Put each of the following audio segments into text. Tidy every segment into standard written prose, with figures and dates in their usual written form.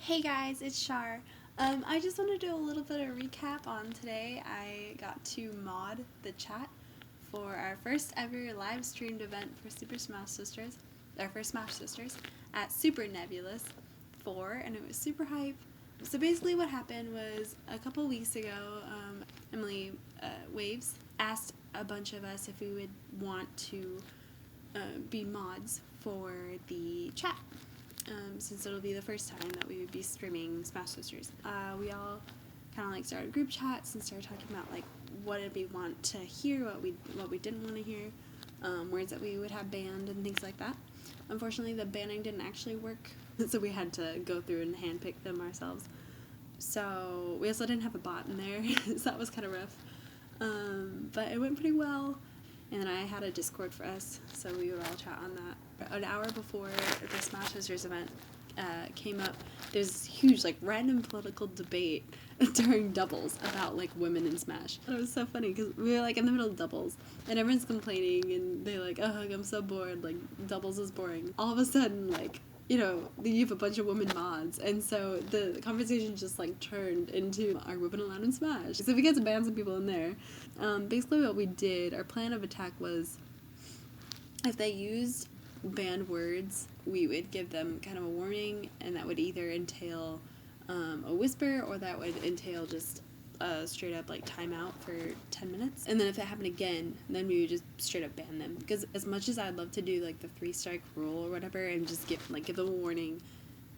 Hey guys, it's Char. I just want to do a little bit of recap on today. I got to mod the chat for our first ever live streamed event for Super SmashSisters, our first SmashSisters, at Super Nebulous 4, and it was super hype. So basically what happened was a couple weeks ago, Emily Waves asked a bunch of us if we would want to be mods for the chat. Since it'll be the first time that we would be streaming SmashSisters. We all kind of like started group chats and started talking about like what did we want to hear, what we didn't want to hear, words that we would have banned and things like that. Unfortunately, the banning didn't actually work, so we had to go through and handpick them ourselves. So we also didn't have a bot in there, so that was kind of rough. But it went pretty well. And then I had a Discord for us, so we would all chat on that. An hour before the SmashSisters event came up, there's this huge, like, random political debate during doubles about, like, women in Smash. It was so funny, because we were, like, in the middle of doubles, and everyone's complaining, and they're like, oh, I'm so bored, like, doubles is boring. All of a sudden, like, you know, you have a bunch of women mods, and so the conversation just, like, turned into, are women allowed in Smash? So we got to ban some people in there. Basically what we did, our plan of attack was, if they used banned words, we would give them kind of a warning, and that would either entail a whisper, or that would entail just straight up like timeout for 10 minutes. And then if it happened again, then we would just straight up ban them. Because as much as I'd love to do like the 3-strike rule or whatever and just give them a warning,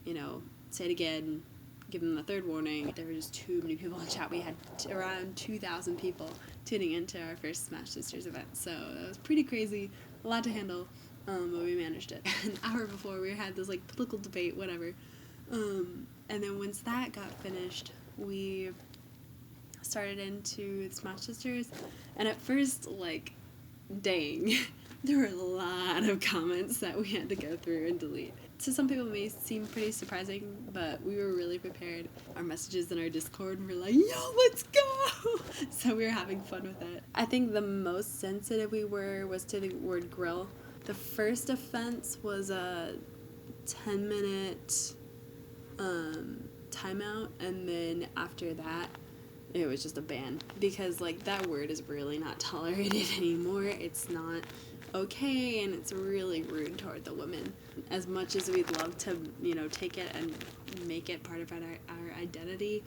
you know, say it again, give them the third warning, there were just too many people in chat. We had around 2,000 people tuning into our first SmashSisters event, so that was pretty crazy, a lot to handle, but we managed it. An hour before, we had this like political debate, whatever, and then once that got finished, we started into SmashSisters, and at first, like, dang, there were a lot of comments that we had to go through and delete. To some people it may seem pretty surprising, but we were really prepared. Our messages in our Discord were like, yo, let's go! So we were having fun with it. I think the most sensitive we were was to the word grill. The first offense was a 10-minute timeout, and then after that, it was just a ban, because like that word is really not tolerated anymore. It's not okay, and it's really rude toward the women. As much as we'd love to, you know, take it and make it part of our identity,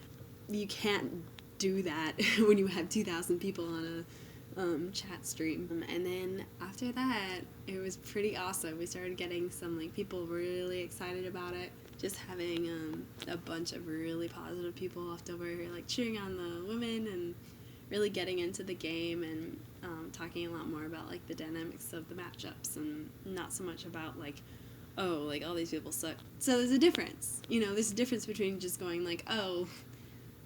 you can't do that when you have 2,000 people on a chat stream. And then after that, it was pretty awesome. We started getting some like people really excited about it. Just having a bunch of really positive people left over, like cheering on the women and really getting into the game, and talking a lot more about like the dynamics of the matchups, and not so much about like, oh, like all these people suck. So there's a difference, you know, there's a difference between just going like, oh,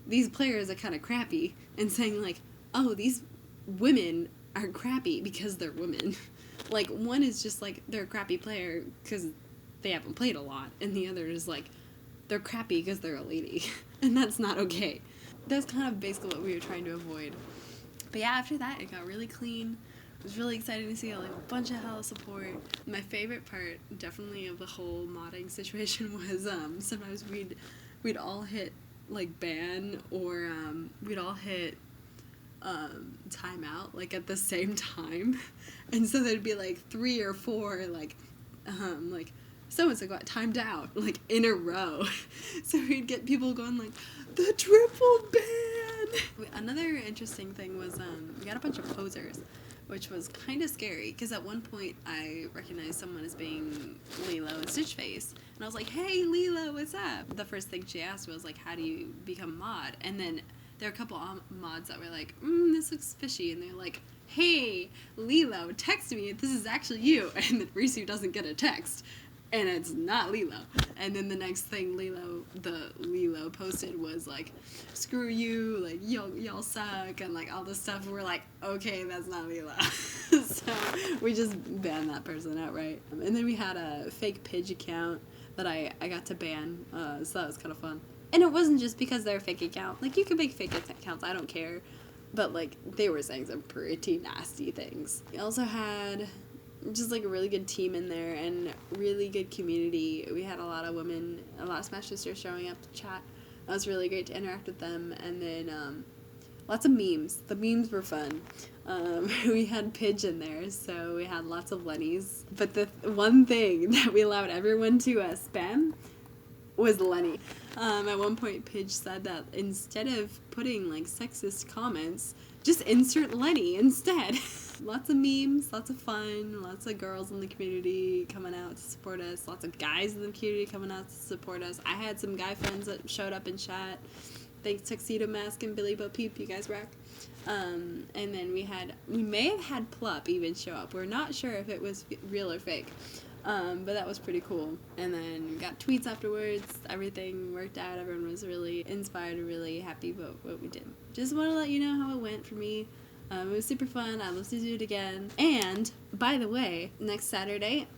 these players are kind of crappy, and saying like, oh, these women are crappy because they're women. Like, one is just like, they're a crappy player because they haven't played a lot, and the other is like, they're crappy because they're a lady, and that's not okay. That's kind of basically what we were trying to avoid. But yeah, after that, it got really clean. It was really exciting to see like a bunch of hella support. My favorite part, definitely, of the whole modding situation was sometimes we'd all hit like ban, or we'd all hit timeout like at the same time, and so there'd be like 3 or 4 like so-and-so got timed out, like, in a row. So we'd get people going, like, the triple ban! Another interesting thing was, we got a bunch of posers, which was kind of scary, because at one point I recognized someone as being Lilo and Stitchface, and I was like, hey, Lilo, what's up? The first thing she asked was, like, how do you become mod? And then there were a couple mods that were like, this looks fishy, and they're like, hey, Lilo, text me if this is actually you, and then Risu doesn't get a text. And it's not Lilo. And then the next thing Lilo posted was like, screw you, like, y'all suck, and like all this stuff. We're like, okay, that's not Lilo. So we just banned that person outright. And then we had a fake Pidge account that I got to ban, so that was kind of fun. And it wasn't just because they're a fake account. Like, you can make fake accounts, I don't care. But like, they were saying some pretty nasty things. We also had just like a really good team in there and really good community. We had a lot of women, a lot of Smash Sisters showing up to chat. It was really great to interact with them. And then lots of memes. The memes were fun. We had Pidge in there, so we had lots of Lennies. But the one thing that we allowed everyone to spam was Lenny. At one point, Pidge said that instead of putting like sexist comments, just insert Lenny instead. Lots of memes, lots of fun, lots of girls in the community coming out to support us, lots of guys in the community coming out to support us. I had some guy friends that showed up in chat. Thanks Tuxedo Mask and Billy Bo Peep, you guys rock. And then we may have had Plup even show up. We're not sure if it was real or fake. But that was pretty cool. And then we got tweets afterwards. Everything worked out. Everyone was really inspired and really happy about what we did. Just want to let you know how it went for me. It was super fun. I'd love to do it again. And, by the way, next Saturday,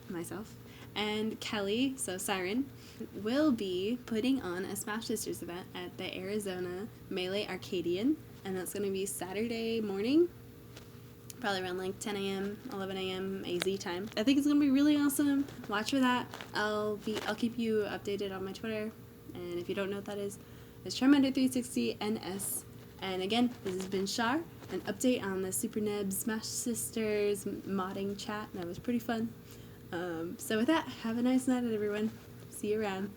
myself, and Kelly, so Siren, will be putting on a Smash Sisters event at the Arizona Melee Arcadian. And that's going to be Saturday morning. Probably around like 10 a.m., 11 a.m. AZ time. I think it's gonna be really awesome. Watch for that. I'll keep you updated on my Twitter. And if you don't know what that is, it's Charmander360NS. And again, this has been Char, an update on the Super Neb Smash Sisters modding chat. That was pretty fun. So with that, have a nice night, everyone. See you around.